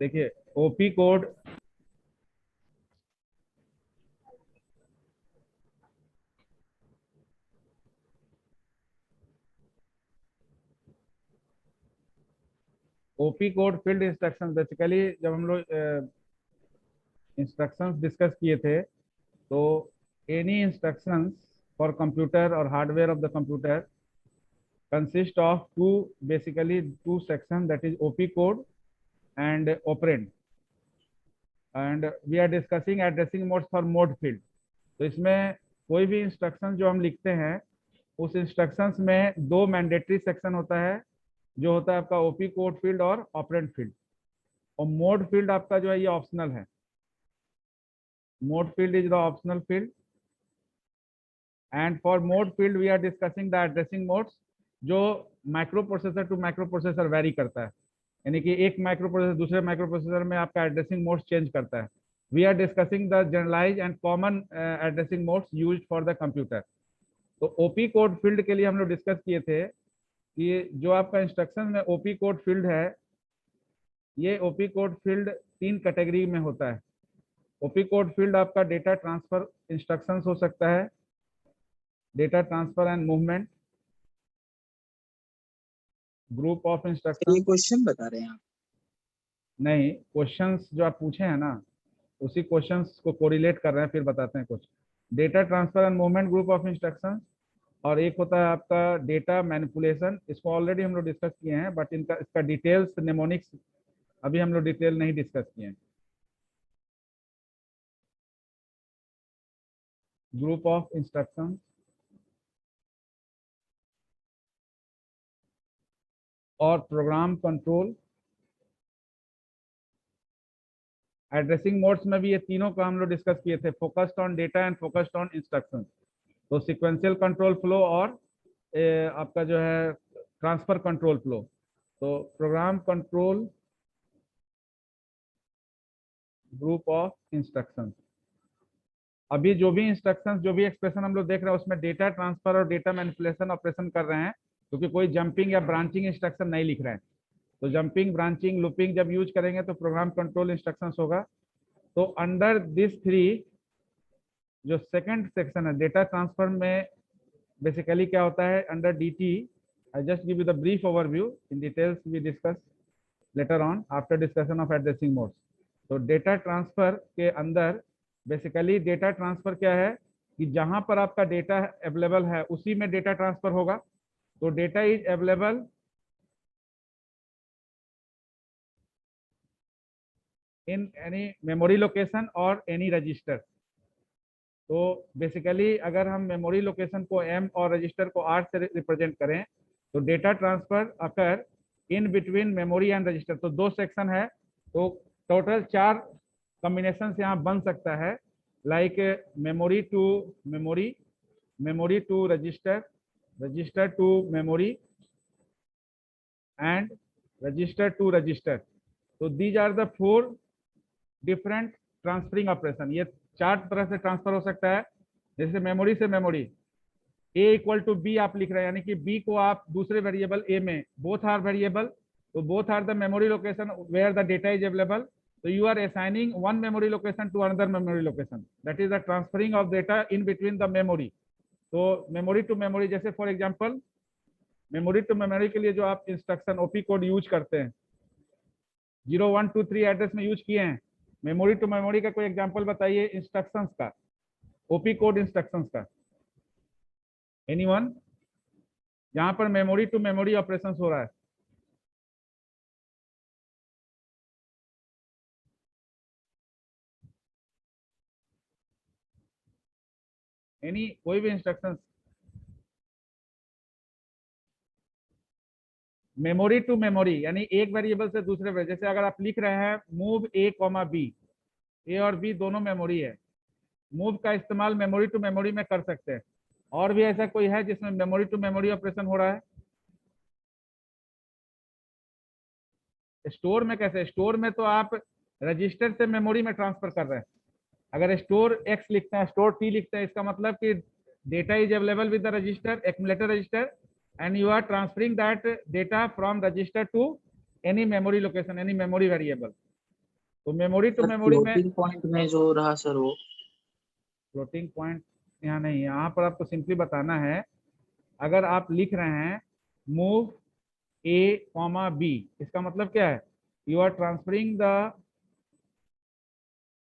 देखिए OP code OP code field instruction basically जब हम लोग इंस्ट्रक्शंस डिस्कस किए थे तो एनी इंस्ट्रक्शंस फॉर कंप्यूटर और hardware of the computer consist of two section, that is OP code and operand, and we are discussing addressing modes for mode field. तो इसमें कोई भी इंस्ट्रक्शन जो हम लिखते हैं उस इंस्ट्रक्शंस में दो मैंडेटरी सेक्शन होता है, जो होता है आपका ओपी कोड फील्ड और ऑपरेंड फील्ड, और मोड फील्ड आपका जो है ये ऑप्शनल है। Mode field is the optional field, and for mode field we are discussing the addressing modes, जो microprocessor to microprocessor vary करता है, यानी कि एक माइक्रो प्रोसेसर दूसरे माइक्रो प्रोसेसर में आपका एड्रेसिंग मोड्स चेंज करता है। We are discussing the generalize and common addressing modes used for the computer. तो ओपी कोड फील्ड के लिए हम लोग डिस्कस किए थे कि जो आपका इंस्ट्रक्शन में ओपी कोड फील्ड है, ये ओपी कोड फील्ड तीन कैटेगरी में होता है। ओपी कोड फील्ड आपका डेटा ट्रांसफर इंस्ट्रक्शंस हो सकता है, data transfer and movement, group of ये इंस्ट्रक्शन। क्वेश्चन बता रहे हैं आप? नहीं, क्वेश्चंस जो आप पूछे हैं ना उसी क्वेश्चंस को कोरिलेट कर रहे हैं, फिर बताते हैं कुछ। Data transfer and movement group of instructions, और एक होता है आपका डेटा मैनिपुलेशन। इसको ऑलरेडी हम लोग डिस्कस किए हैं, बट इसका डिटेल्स नेमोनिक्स अभी हम लोग डिटेल नहीं डिस्कस किए हैं। ग्रुप ऑफ इंस्ट्रक्शन और प्रोग्राम कंट्रोल। एड्रेसिंग मोड्स में भी ये तीनों का हम लोग डिस्कस किए थे, focused on data and focused on instruction. तो सीक्वेंशियल कंट्रोल फ्लो और आपका जो है ट्रांसफर कंट्रोल फ्लो। तो program control group of instructions, अभी जो भी इंस्ट्रक्शंस जो भी एक्सप्रेशन हम लोग देख रहे हैं उसमें डेटा ट्रांसफर और डेटा मैनिपुलेशन ऑपरेशन कर रहे हैं, क्योंकि कोई जंपिंग या ब्रांचिंग इंस्ट्रक्शन नहीं लिख रहे हैं। तो जंपिंग, ब्रांचिंग, लूपिंग जब यूज करेंगे तो प्रोग्राम कंट्रोल इंस्ट्रक्शंस होगा। तो अंडर दिस थ्री जो सेकंड सेक्शन है डेटा ट्रांसफर में, बेसिकली क्या होता है under DT. I just give you the brief overview, in details we discuss later on after discussion of addressing modes. तो data transfer के अंदर बेसिकली डेटा ट्रांसफर क्या है कि जहां पर आपका डेटा अवेलेबल है उसी में डेटा ट्रांसफर होगा। तो data is available in any memory location और एनी रजिस्टर। तो बेसिकली अगर हम मेमोरी लोकेशन को एम और रजिस्टर को आर से रिप्रेजेंट करें तो data transfer occur in between memory and register. तो दो सेक्शन है, तो टोटल 4 कॉम्बिनेशन यहाँ बन सकता है, like memory to memory, memory to register, register to memory and register to register. तो these are the 4 different transferring operation. ये 4 तरह से ट्रांसफर हो सकता है, जैसे मेमोरी से memory. A equal to B आप लिख रहे हैं, यानी कि बी को आप दूसरे वेरिएबल ए में, बोथ आर वेरिएबल, तो both are the memory location where the data is available. So you are assigning one memory location to another memory location. That is the transferring of data in between the memory. तो memory to memory, जैसे for example memory to memory के लिए जो आप instruction OP code use करते हैं 0123 address में use किए हैं, मेमोरी टू मेमोरी का कोई एग्जांपल बताइए इंस्ट्रक्शंस का, ओपी कोड इंस्ट्रक्शंस का। एनीवन? यहाँ पर मेमोरी टू मेमोरी ऑपरेशन हो रहा है। एनी कोई भी इंस्ट्रक्शंस मेमोरी टू मेमोरी, यानी एक वेरिएबल से दूसरे वेरिएबल। जैसे अगर आप लिख रहे हैं मूव ए कॉमा बी, ए और बी दोनों मेमोरी है, मूव का इस्तेमाल मेमोरी टू मेमोरी में कर सकते हैं। और भी ऐसा कोई है जिसमें मेमोरी टू मेमोरी ऑपरेशन हो रहा है? स्टोर में कैसे? स्टोर में तो आप रजिस्टर से मेमोरी में ट्रांसफर कर रहे हैं। अगर स्टोर एक्स लिखते हैं, स्टोर टी लिखते हैं, इसका मतलब कि data is available with the register, accumulator register, and you are transferring that data from register to any memory location, any memory variable. तो मेमोरी टू सर मेमोरी में floating point में जो रहा सर वो। फ्लोटिंग पॉइंट यहाँ नहीं है, यहाँ पर आपको सिंपली बताना है। अगर आप लिख रहे हैं मूव ए कॉमा बी, इसका मतलब क्या है? यू आर ट्रांसफरिंग द,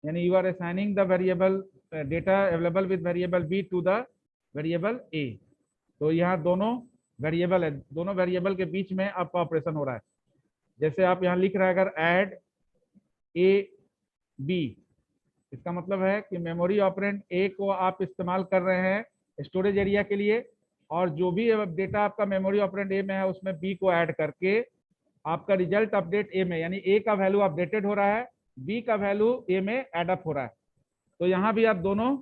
यानी you are assigning the variable data available with variable B to the variable A. तो यहाँ दोनों वेरिएबल है, दोनों वेरिएबल के बीच में आपका ऑपरेशन हो रहा है। जैसे आप यहाँ लिख रहे हैं अगर ऐड ए बी, इसका मतलब है कि मेमोरी ऑपरेंड ए को आप इस्तेमाल कर रहे हैं स्टोरेज एरिया के लिए, और जो भी डेटा आपका मेमोरी ऑपरेंड ए में है उसमें बी को ऐड करके आपका रिजल्ट अपडेट ए में, यानी ए का वैल्यू अपडेटेड हो रहा है, बी का वैल्यू ए में एडअप हो रहा है। तो यहाँ भी आप दोनों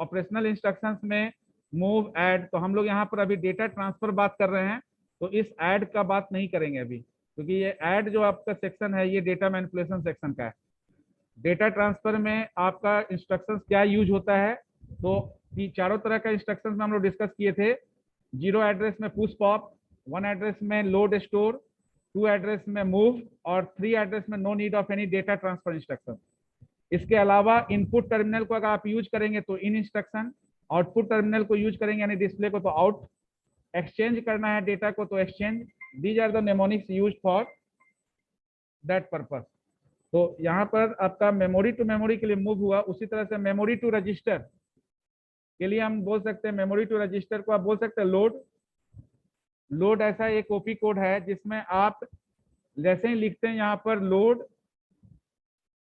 ऑपरेशनल इंस्ट्रक्शंस में मूव ऐड, तो हम लोग यहाँ पर अभी डेटा ट्रांसफर बात कर रहे हैं, तो इस ऐड का बात नहीं करेंगे अभी, क्योंकि ये ऐड जो आपका सेक्शन है ये डेटा मैनिपुलेशन सेक्शन का है। डेटा ट्रांसफर में आपका इंस्ट्रक्शंस क्या यूज होता है, तो चारों तरह का इंस्ट्रक्शंस में हम लोग डिस्कस किए थे। 0 एड्रेस में पुश पॉप, 1 एड्रेस में लोड स्टोर, 2 एड्रेस में मूव, और 3 एड्रेस में no need of any data transfer instruction. इसके अलावा इनपुट टर्मिनल को अगर आप यूज करेंगे तो इन इंस्ट्रक्शन, आउटपुट टर्मिनल को यूज करेंगे यानी डिस्प्ले को तो आउट, एक्सचेंज करना है डेटा को तो exchange. These are the mnemonics use for that purpose. तो यहाँ पर आपका मेमोरी टू मेमोरी के लिए मूव हुआ, उसी तरह से मेमोरी टू रजिस्टर के लिए हम बोल सकते हैं, मेमोरी टू रजिस्टर को आप बोल सकते हैं लोड। लोड ऐसा एक ओपी कोड है जिसमें आप जैसे ही लिखते हैं यहाँ पर load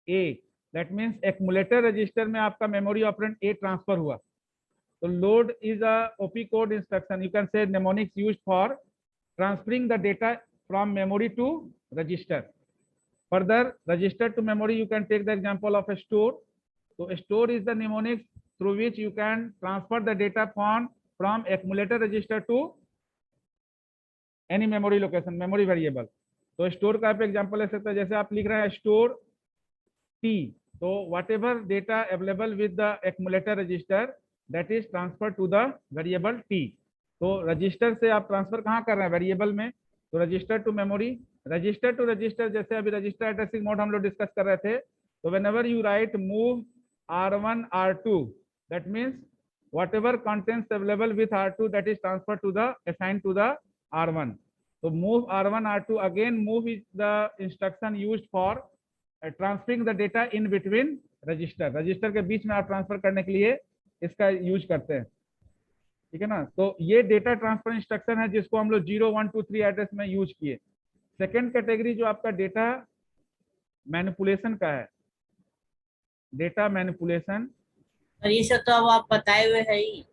A, that means accumulator register में आपका मेमोरी ऑपरेंड ए ट्रांसफर हुआ। तो load is a OP code instruction, you can say mnemonics used for transferring the data from memory to register. Further, register to memory, you can take the example of a store. So a store is the mnemonics through which you can transfer the data from accumulator register to any memory location, memory variable. तो store का आप example ले सकते हैं, जैसे आप लिख रहे हैं store T, तो whatever data available with the accumulator register that is transferred to the variable T. तो रजिस्टर से आप ट्रांसफर कहाँ कर रहे हैं? वेरिएबल में। तो register to memory, register to register, जैसे अभी रजिस्टर एड्रेसिंग मोड हम लोग डिस्कस कर रहे थे, तो whenever you write move R1 R2, that means whatever contents available with R2 that is transfer to the assign to the R1। तो move R1 R2, again move is the instruction used for transferring the data in between register, register के बीच में आप transfer करने के लिए इसका use करते हैं, ठीक है ना। तो ये डेटा ट्रांसफर इंस्ट्रक्शन है जिसको हम लोग 0 1 2 3 एड्रेस में यूज किए। सेकेंड कैटेगरी जो आपका डेटा मैनिपुलेशन का है, डेटा मैनिपुलेशन। और ये सब तो अब आप बताए हुए है ही।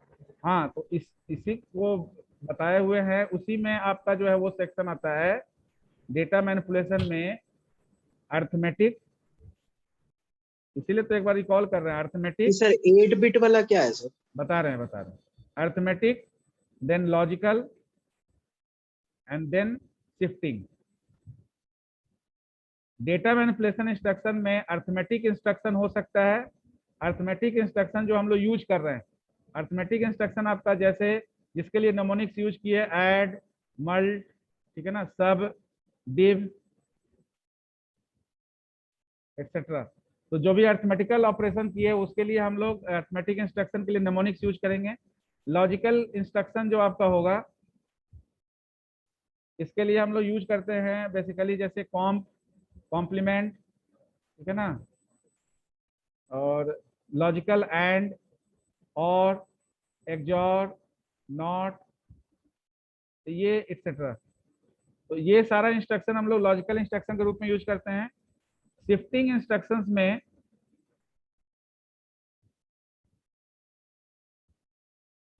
हाँ, तो इसी को बताए हुए हैं, उसी में आपका जो है वो सेक्शन आता है डेटा मैनिपुलेशन में अर्थमेटिक। इसीलिए तो एक बार रिकॉल कर रहे हैं अर्थमेटिक। सर 8 बिट वाला क्या है सर? बता रहे हैं arithmetic, then logical, and then shifting. Data manipulation instruction में अर्थमेटिक इंस्ट्रक्शन हो सकता है। अर्थमेटिक इंस्ट्रक्शन जो हम लोग यूज कर रहे हैं, अर्थमेटिक इंस्ट्रक्शन आपका जैसे जिसके लिए नेमोनिक्स यूज किए ऐड, मल्ट, ठीक है ना, सब, डिव एक्सेट्रा। तो जो भी अर्थमेटिकल ऑपरेशन किए उसके लिए हम लोग अर्थमेटिक इंस्ट्रक्शन के लिए नेमोनिक्स यूज करेंगे। लॉजिकल इंस्ट्रक्शन जो आपका होगा इसके लिए हम लोग यूज करते हैं बेसिकली जैसे कॉम्प्लीमेंट, ठीक है ना, और लॉजिकल एंड, और एक्सॉर, नॉट, ये एक्सेट्रा। तो ये सारा इंस्ट्रक्शन हम लोग लॉजिकल इंस्ट्रक्शन के रूप में यूज करते हैं। शिफ्टिंग इंस्ट्रक्शंस में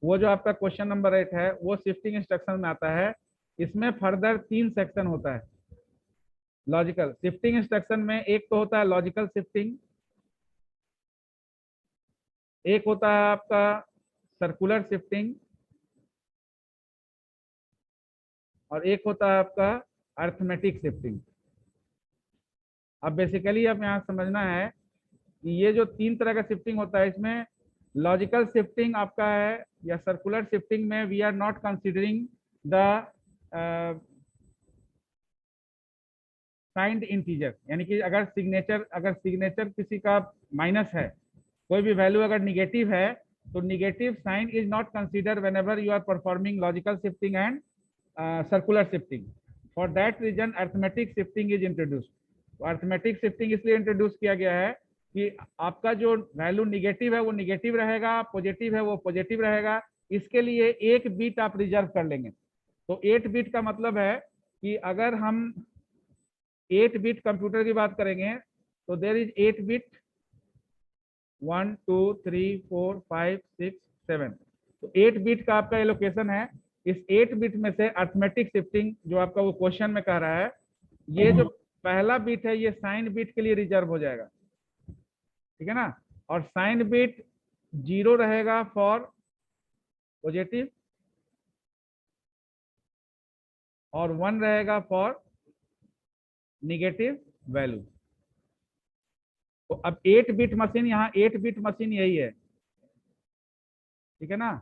वो जो आपका क्वेश्चन नंबर 8 है वो शिफ्टिंग इंस्ट्रक्शन में आता है। इसमें फर्दर 3 सेक्शन होता है लॉजिकल शिफ्टिंग इंस्ट्रक्शन में। एक तो होता है लॉजिकल शिफ्टिंग, एक होता है आपका सर्कुलर शिफ्टिंग, और एक होता है आपका अर्थमेटिक शिफ्टिंग। अब बेसिकली अब यहाँ समझना है कि ये जो 3 तरह का शिफ्टिंग होता है, इसमें लॉजिकल शिफ्टिंग आपका है या सर्कुलर शिफ्टिंग में we are not considering the signed integer, यानी कि अगर सिग्नेचर किसी का माइनस है, कोई भी वैल्यू अगर निगेटिव है, तो negative sign is not consider whenever you are performing logical shifting and circular shifting. For that reason arithmetic shifting is introduce. Arithmetic shifting इसलिए इंट्रोड्यूस किया गया है कि आपका जो वैल्यू निगेटिव है वो निगेटिव रहेगा, पॉजिटिव है वो पॉजिटिव रहेगा, इसके लिए एक बिट आप रिजर्व कर लेंगे। तो 8 बिट का मतलब है कि अगर हम 8 बिट कंप्यूटर की बात करेंगे तो देर इज 8 बिट, 1 2 3 4 5 6 7, तो 8 बिट का आपका एलोकेशन है। इस 8 बिट में से अर्थमेटिक शिफ्टिंग जो आपका वो क्वेश्चन में कह रहा है, ये जो पहला बिट है ये साइन बिट के लिए रिजर्व हो जाएगा, ठीक है ना। और साइन बिट 0 रहेगा फॉर पॉजिटिव और 1 रहेगा फॉर निगेटिव वैल्यू। तो अब 8 बिट मशीन, यहाँ 8 बिट मशीन यही है, ठीक है ना।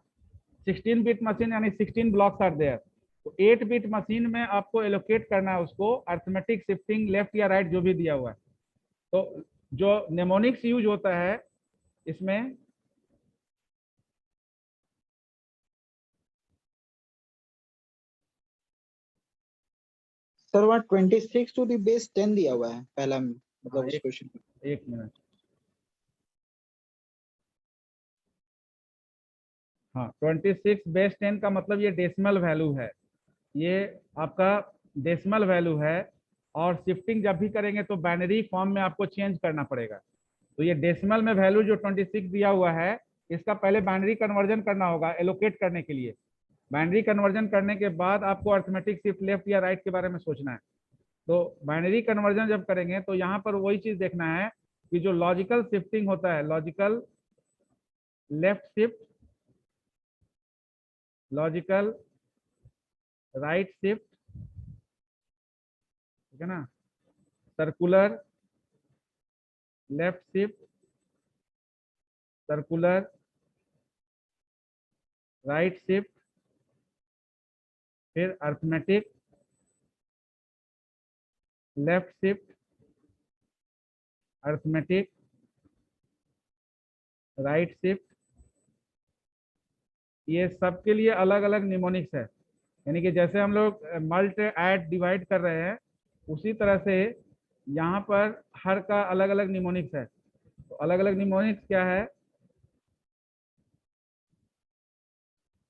16 बिट मशीन यानी 16 ब्लॉक्स आर देयर। तो 8 बिट मशीन में आपको एलोकेट करना है उसको अर्थमेटिक शिफ्टिंग लेफ्ट या राइट जो भी दिया हुआ है। तो जो नेमोनिक्स यूज होता है इसमें सर वहाँ 26 टू द बेस 10 दिया हुआ है पहला, मतलब उस क्वेश्चन में। एक मिनट, हाँ 26 बेस 10 का मतलब ये डेसिमल वैल्यू है, ये आपका डेसिमल वैल्यू है। और शिफ्टिंग जब भी करेंगे तो बाइनरी फॉर्म में आपको चेंज करना पड़ेगा। तो ये डेसिमल में वैल्यू जो 26 दिया हुआ है, इसका पहले बाइनरी कन्वर्जन करना होगा एलोकेट करने के लिए। बाइनरी कन्वर्जन करने के बाद आपको अर्थमेटिक शिफ्ट लेफ्ट या राइट के बारे में सोचना है। तो बाइनरी कन्वर्जन जब करेंगे तो यहाँ पर वही चीज देखना है कि जो लॉजिकल शिफ्टिंग होता है, logical left shift, logical right shift, ठीक है ना, circular left shift, circular right shift, फिर arithmetic left shift, arithmetic right shift, ये सबके लिए अलग अलग निमोनिक्स है। यानी कि जैसे हम लोग मल्ट ऐड डिवाइड कर रहे हैं, उसी तरह से यहाँ पर हर का अलग अलग निमोनिक्स है। तो अलग अलग निमोनिक्स क्या है,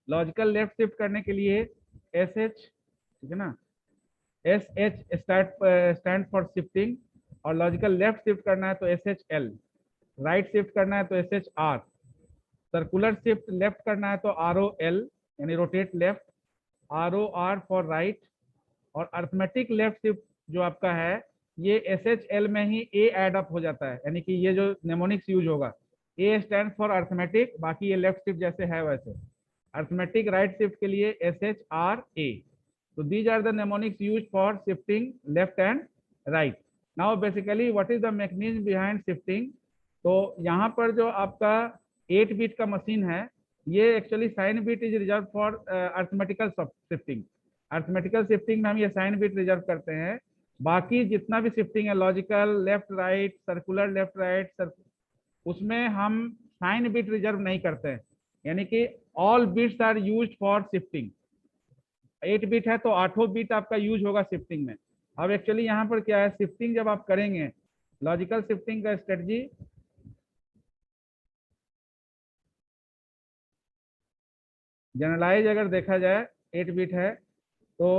लॉजिकल लेफ्ट शिफ्ट करने के लिए एस एच, ठीक है ना, S H stand for shifting. और लॉजिकल लेफ्ट शिफ्ट करना है तो S H L, right shift करना है तो S H R, circular shift left करना है तो आर ओ एल यानी rotate left, R O R for right. और अर्थमेटिक लेफ्ट शिफ्ट जो आपका है ये एस एच एल में ही ए एड अप हो जाता है, यानी कि ये जो नेमोनिक्स यूज होगा, ए स्टैंड फॉर अर्थमेटिक, बाकी ये लेफ्ट शिफ्ट जैसे है वैसे। अर्थमेटिक राइट शिफ्ट के लिए S H R A. So these are the mnemonics used for shifting left and right. Now basically what is the mechanism behind shifting? तो यहाँ पर जो आपका 8 बिट का मशीन है, ये actually sign bit is reserve for arithmetical shifting. Arithmetical shifting में हम ये साइन बिट रिजर्व करते हैं। बाकी जितना भी शिफ्टिंग है, logical left right, circular left right, उसमें हम साइन बिट रिजर्व नहीं करते हैं। यानी कि all bits are used for shifting. 8 bit है तो 8 बिट आपका यूज होगा शिफ्टिंग में। अब एक्चुअली यहाँ पर क्या है, शिफ्टिंग जब आप करेंगे, लॉजिकल शिफ्टिंग का स्ट्रेटजी जनरलाइज अगर देखा जाए 8 बिट है तो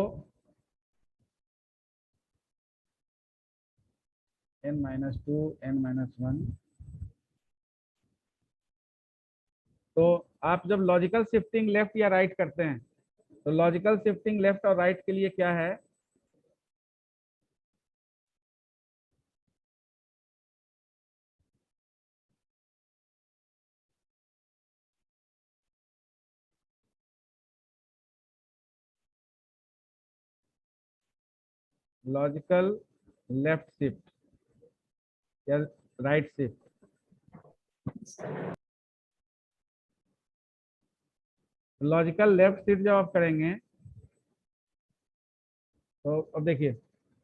n-2 n-1। तो आप जब लॉजिकल शिफ्टिंग लेफ्ट या राइट करते हैं तो लॉजिकल शिफ्टिंग लेफ्ट और राइट के लिए क्या है, लॉजिकल लेफ्ट शिफ्ट या right shift. Logical left shift जब आप करेंगे तो अब देखिए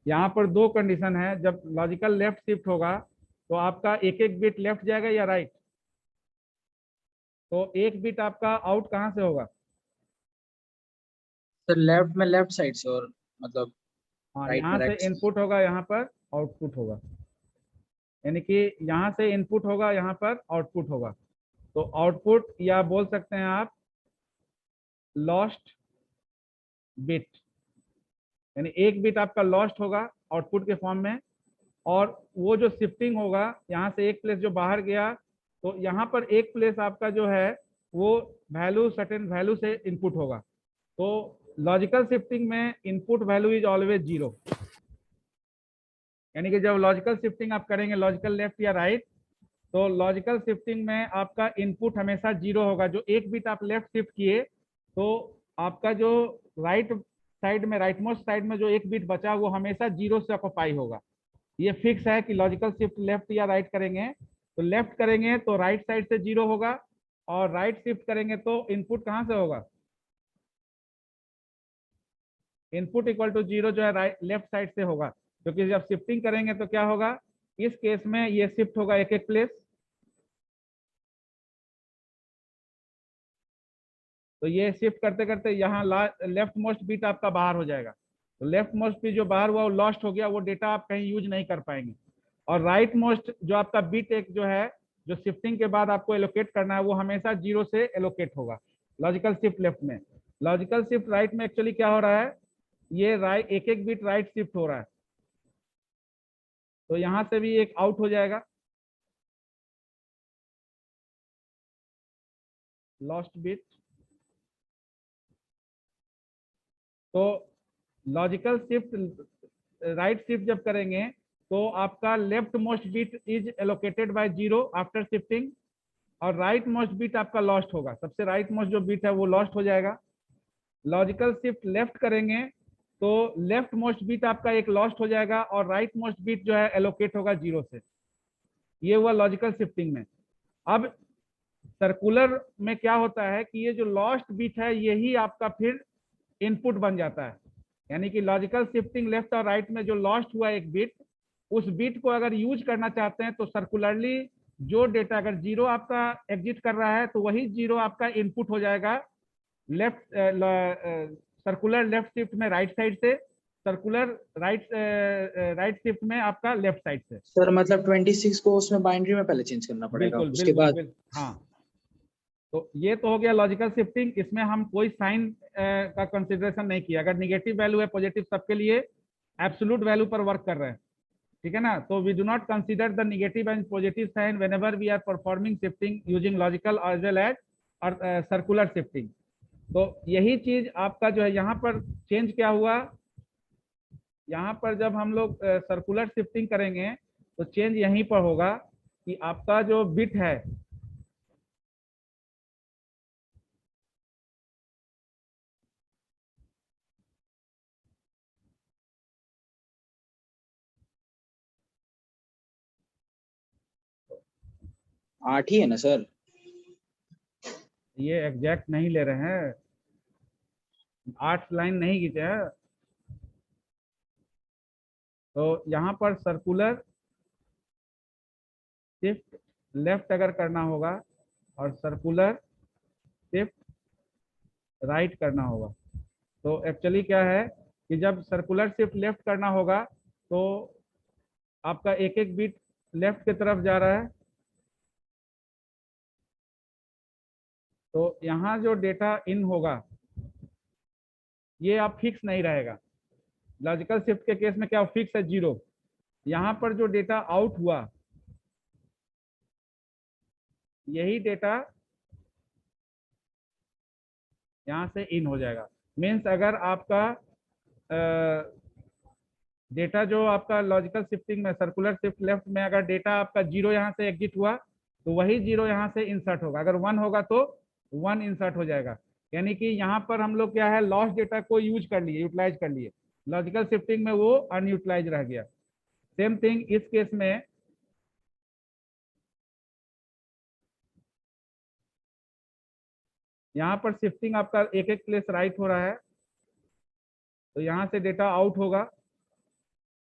यहाँ पर दो कंडीशन है, जब लॉजिकल लेफ्ट शिफ्ट होगा तो आपका एक एक बिट लेफ्ट जाएगा या राइट, तो एक बिट आपका आउट कहाँ से होगा? सर लेफ्ट में लेफ्ट साइड से, और मतलब हाँ, राइट यहाँ में से राइट से। इनपुट होगा, यहाँ पर आउटपुट होगा, यानी कि यहाँ से इनपुट होगा, यहाँ पर आउटपुट होगा। तो आउटपुट या बोल सकते हैं आप लॉस्ट बिट, यानी एक बिट आपका लॉस्ट होगा आउटपुट के फॉर्म में, और वो जो शिफ्टिंग होगा यहाँ से एक प्लेस जो बाहर गया, तो यहाँ पर एक प्लेस आपका जो है वो वैल्यू सर्टेन वैल्यू से इनपुट होगा। तो लॉजिकल शिफ्टिंग में input value is always zero, यानी कि जब लॉजिकल शिफ्टिंग आप करेंगे लॉजिकल लेफ्ट या राइट, तो लॉजिकल शिफ्टिंग में आपका इनपुट हमेशा जीरो होगा। जो एक बिट आप लेफ्ट शिफ्ट किए तो आपका जो राइट साइड में, राइट मोस्ट साइड में जो एक बिट बचा वो हमेशा जीरो से ऑक्यूपाई होगा। ये फिक्स है कि लॉजिकल शिफ्ट लेफ्ट या राइट करेंगे तो लेफ्ट करेंगे तो राइट साइड से जीरो होगा, और राइट शिफ्ट करेंगे तो इनपुट कहाँ से होगा? इनपुट इक्वल टू जीरो जो है राइट लेफ्ट साइड से होगा, क्योंकि जब शिफ्टिंग करेंगे तो क्या होगा, इस केस में ये शिफ्ट होगा एक एक प्लेस, तो ये शिफ्ट करते करते यहाँ लेफ्ट मोस्ट बिट आपका बाहर हो जाएगा। तो लेफ्ट मोस्ट बिट जो बाहर हुआ वो लॉस्ट हो गया, वो डेटा आप कहीं यूज नहीं कर पाएंगे। और राइट मोस्ट जो आपका बिट एक जो है, जो शिफ्टिंग के बाद आपको एलोकेट करना है, वो हमेशा जीरो से एलोकेट होगा लॉजिकल शिफ्ट लेफ्ट में। लॉजिकल शिफ्ट राइट में एक्चुअली क्या हो रहा है, ये राइट एक एक बिट राइट शिफ्ट हो रहा है, तो यहाँ से भी एक आउट हो जाएगा लॉस्ट बिट। तो लॉजिकल शिफ्ट राइट शिफ्ट जब करेंगे तो आपका left most bit is allocated by zero after shifting, और राइट मोस्ट बिट आपका लॉस्ट होगा, सबसे राइट मोस्ट जो बिट है वो लॉस्ट हो जाएगा। लॉजिकल शिफ्ट लेफ्ट करेंगे तो लेफ्ट मोस्ट बिट आपका एक लॉस्ट हो जाएगा, और राइट मोस्ट बिट जो है एलोकेट होगा जीरो से। ये हुआ लॉजिकल शिफ्टिंग में। अब सर्कुलर में क्या होता है कि ये जो लॉस्ट बिट है यही आपका फिर इनपुट बन जाता है, यानी कि लॉजिकल शिफ्टिंग लेफ्ट और राइट में जो लॉस्ट हुआ एक बिट, उस बिट को अगर यूज करना चाहते हैं तो सर्कुलरली जो डेटा अगर जीरो आपका एग्जिट कर रहा है तो वही जीरो आपका इनपुट हो जाएगा लेफ्ट सर्कुलर लेफ्ट शिफ्ट में राइट साइड से, सर्कुलर राइट शिफ्ट में आपका लेफ्ट साइड से। सर मतलब 26 को उसमें बाइनरी में पहले चेंज करना पड़ेगा, बिल्कुल उसके बिल्कुल बाद। बिल्कुल, हाँ। तो ये तो हो गया लॉजिकल शिफ्टिंग, इसमें हम कोई साइन का कंसिडरेशन नहीं किया, अगर निगेटिव वैल्यू है पॉजिटिव सबके लिए एब्सोल्यूट वैल्यू पर वर्क कर रहे हैं, ठीक है ना। तो we do not consider the negative and positive sign whenever we are performing shifting using logical as well as और सर्कुलर शिफ्टिंग। तो यही चीज आपका जो है यहाँ पर चेंज क्या हुआ, यहाँ पर जब हम लोग सर्कुलर शिफ्टिंग करेंगे तो चेंज यहीं पर होगा कि आपका जो बिट है, आठ ही है ना सर? ये एग्जैक्ट नहीं ले रहे हैं, 8 लाइन नहीं खींचे हैं। तो यहाँ पर सर्कुलर शिफ्ट लेफ्ट अगर करना होगा और सर्कुलर शिफ्ट राइट करना होगा, तो एक्चुअली क्या है कि जब सर्कुलर शिफ्ट लेफ्ट करना होगा तो आपका एक एक बिट लेफ्ट की तरफ जा रहा है, तो यहाँ जो डेटा इन होगा ये आप फिक्स नहीं रहेगा। लॉजिकल शिफ्ट के केस में क्या फिक्स है जीरो, यहाँ पर जो डेटा आउट हुआ यही डेटा यहाँ से इन हो जाएगा। मीन्स अगर आपका डेटा जो आपका लॉजिकल शिफ्टिंग में सर्कुलर शिफ्ट लेफ्ट में अगर डेटा आपका जीरो यहाँ से एग्जिट हुआ तो वही जीरो यहाँ से इंसर्ट होगा, अगर 1 होगा तो 1 इंसर्ट हो जाएगा। यानी कि यहाँ पर हम लोग क्या है लॉस्ट डेटा को यूज कर लिए, यूटिलाइज कर लिए, लॉजिकल शिफ्टिंग में वो अनयूटिलाइज रह गया। सेम थिंग इस केस में यहाँ पर शिफ्टिंग आपका एक एक प्लेस राइट हो रहा है, तो यहाँ से डेटा आउट होगा,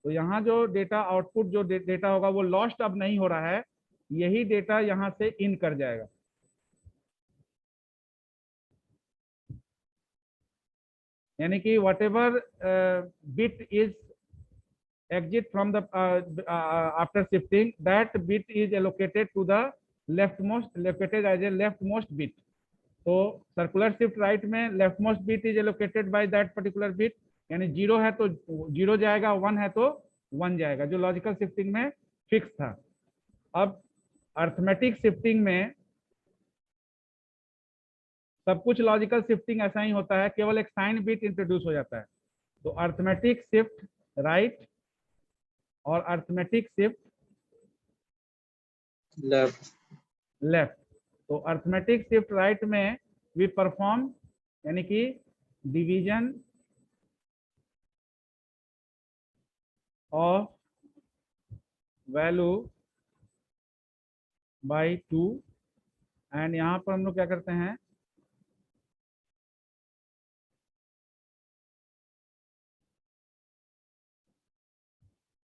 तो यहाँ जो डेटा आउटपुट जो डेटा होगा वो लॉस्ट अब नहीं हो रहा है, यही डेटा यहाँ से इन कर जाएगा। यानी कि what ever bit is exit from the after shifting, that bit is allocated to the located as a leftmost bit. तो सर्कुलर शिफ्ट राइट में leftmost bit is allocated by that particular bit, यानी 0 है तो 0 जाएगा, 1 है तो 1 जाएगा, जो लॉजिकल शिफ्टिंग में फिक्स था। अब अर्थमेटिक शिफ्टिंग में सब कुछ लॉजिकल शिफ्टिंग ऐसा ही होता है, केवल एक साइन बिट इंट्रोड्यूस हो जाता है। तो अर्थमेटिक शिफ्ट राइट और अर्थमेटिक शिफ्ट लेफ्ट। तो अर्थमेटिक शिफ्ट राइट में वी परफॉर्म यानी कि division of value by 2, and यहां पर हम लोग क्या करते हैं,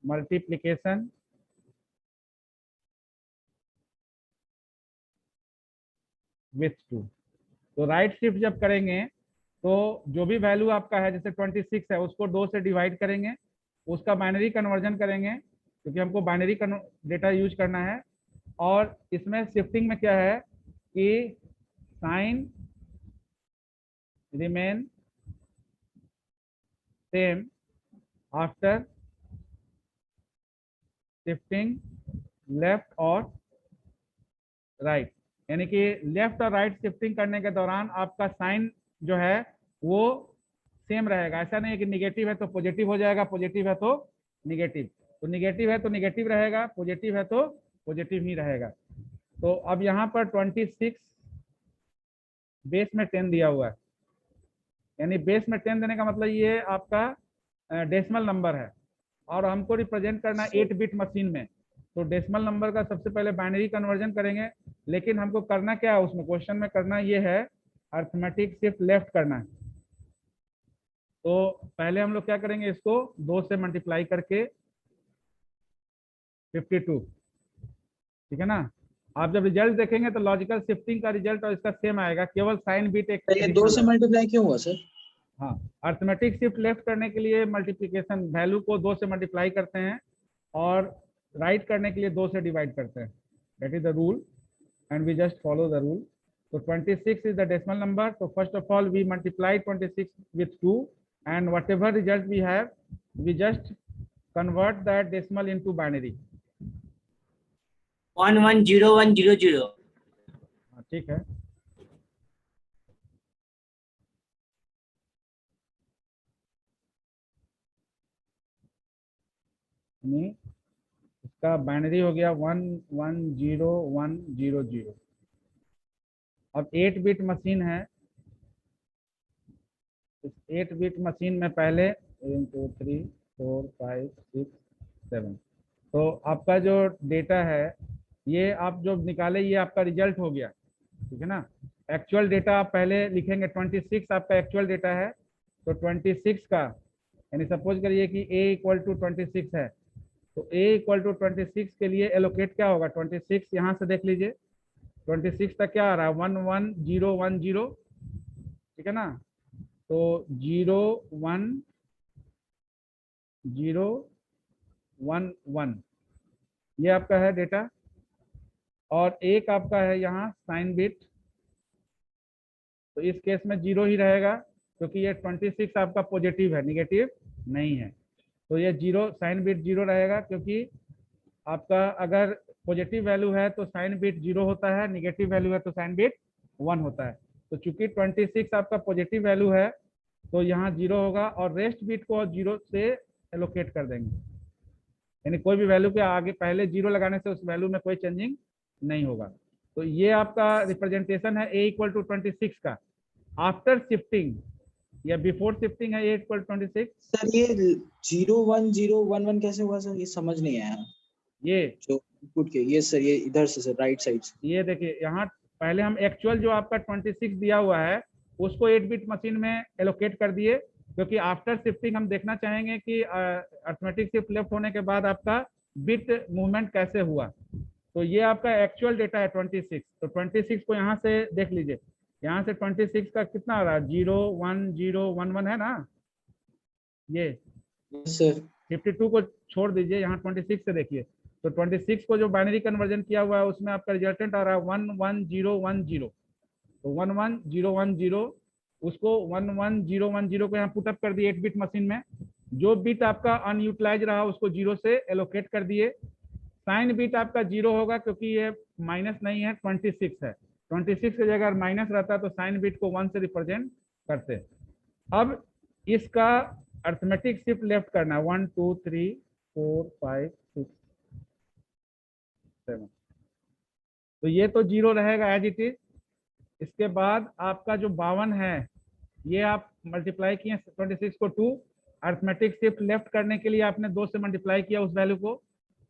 मल्टीप्लिकेशन विथ 2। तो राइट शिफ्ट जब करेंगे तो जो भी वैल्यू आपका है, जैसे 26 है, उसको 2 से डिवाइड करेंगे, उसका बाइनरी कन्वर्जन करेंगे क्योंकि हमको बाइनरी डेटा यूज करना है। और इसमें शिफ्टिंग में क्या है कि sign remain same after shifting left और राइट, यानी कि लेफ्ट और राइट शिफ्टिंग करने के दौरान आपका साइन जो है वो सेम रहेगा। ऐसा नहीं है कि निगेटिव है तो पॉजिटिव हो जाएगा, पॉजिटिव है तो निगेटिव, तो निगेटिव है तो निगेटिव रहेगा, पॉजिटिव है तो पॉजिटिव ही रहेगा। तो अब यहाँ पर 26 बेस में 10 दिया हुआ है, यानी बेस में 10 देने का मतलब ये आपका डेसिमल नंबर है और हमको रिप्रेजेंट करना 8 बिट मशीन में। तो डेसिमल नंबर का सबसे पहले बाइनरी कन्वर्जन करेंगे, लेकिन हमको करना क्या है, उसमें क्वेश्चन में करना ये है अर्थमेटिक शिफ्ट लेफ्ट करना है। तो पहले हम लोग क्या करेंगे, इसको 2 से मल्टीप्लाई करके 52, ठीक है ना। आप जब रिजल्ट देखेंगे तो लॉजिकल शिफ्टिंग का रिजल्ट और इसका सेम आएगा, केवल साइन बिट एक ये 2 से मल्टीप्लाई क्यों हुआ सर? हाँ, अर्थमेटिक शिफ्ट लेफ्ट करने के लिए मल्टीप्लिकेशन वैल्यू को 2 से मल्टीप्लाई करते हैं और राइट करने के लिए 2 से डिवाइड करते हैं, that is the rule and we just follow the rule. तो 26 is the decimal number. So first of all we multiply 26 with 2 and whatever result we have, we just convert that decimal into binary. 110100। ठीक है, इसका binary हो गया 110100। अब 8 bit machine है, इस 8 bit machine में पहले 1 2 3 4 5 6 7, तो आपका जो डेटा है ये आप जो निकाले ये आपका रिजल्ट हो गया, ठीक है ना। एक्चुअल डेटा आप पहले लिखेंगे, 26 आपका एक्चुअल डेटा है, तो 26 का यानी सपोज करिए कि a इक्वल टू 26 है, तो a इक्वल टू 26 के लिए एलोकेट क्या होगा, 26 यहाँ से देख लीजिए 26 तक क्या आ रहा है 11010, ठीक है ना। तो 01011 ये आपका है डेटा, और एक आपका है यहाँ साइन बिट, तो इस केस में 0 ही रहेगा क्योंकि ये 26 आपका पॉजिटिव है, निगेटिव नहीं है, तो ये 0 साइन बिट 0 रहेगा, क्योंकि आपका अगर पॉजिटिव वैल्यू है तो साइन बिट 0 होता है, निगेटिव वैल्यू है तो साइन बिट 1 होता है। तो चूंकि 26 आपका पॉजिटिव वैल्यू है तो यहाँ 0 होगा और रेस्ट बिट को 0 से एलोकेट कर देंगे, यानी कोई भी वैल्यू के आगे पहले 0 लगाने से उस वैल्यू में कोई चेंजिंग नहीं होगा। तो ये आपका रिप्रेजेंटेशन है a इक्वल टू 26 का। आफ्टर शिफ्टिंग या बिफोर शिफ्टिंग है a इक्वल 26। सर ये 01011 कैसे हुआ सर, ये समझ नहीं आया। ये जो इनपुट के ये सर, ये इधर से सर, राइट साइड से। ये देखिए यहाँ पहले हम एक्चुअल जो आपका 26 दिया हुआ है उसको 8 बिट मशीन में एलोकेट कर दिए, क्योंकि आफ्टर शिफ्टिंग हम देखना चाहेंगे कि अर्थमेटिक शिफ्ट लेफ्ट होने के बाद आपका बिट मूवमेंट कैसे हुआ। तो ये आपका एक्चुअल डेटा है 26। तो 26 को यहाँ से देख लीजिए, यहाँ से 26 का कितना आ रहा है, 0 1 0 1 1 है ना। ये यस सर। 52 को छोड़ दीजिए, यहाँ 26 से देखिए। तो 26 को जो बाइनरी कन्वर्जन किया हुआ है उसमें आपका रिजल्टेंट आ रहा है 1 1 0 1 0। तो 1 1 0 1 0, उसको 1 1 0 1 0 को यहाँ पुटअप कर दिए 8 बिट मशीन में। जो बिट आपका अनयूटिलाइज रहा उसको 0 से एलोकेट कर दिए। साइन बिट आपका 0 होगा क्योंकि ये माइनस नहीं है, 26 है। 26 की जगह अगर माइनस रहता तो साइन बिट को 1 से रिप्रेजेंट करते। अब इसका अर्थमेटिक शिफ्ट लेफ्ट करना है 1 2 3 4 5 6 7। तो ये तो 0 रहेगा एज इट इज। इसके बाद आपका जो 52 है ये आप मल्टीप्लाई किए 26 को 2। अर्थमेटिक शिफ्ट लेफ्ट करने के लिए आपने 2 से मल्टीप्लाई किया उस वैल्यू को।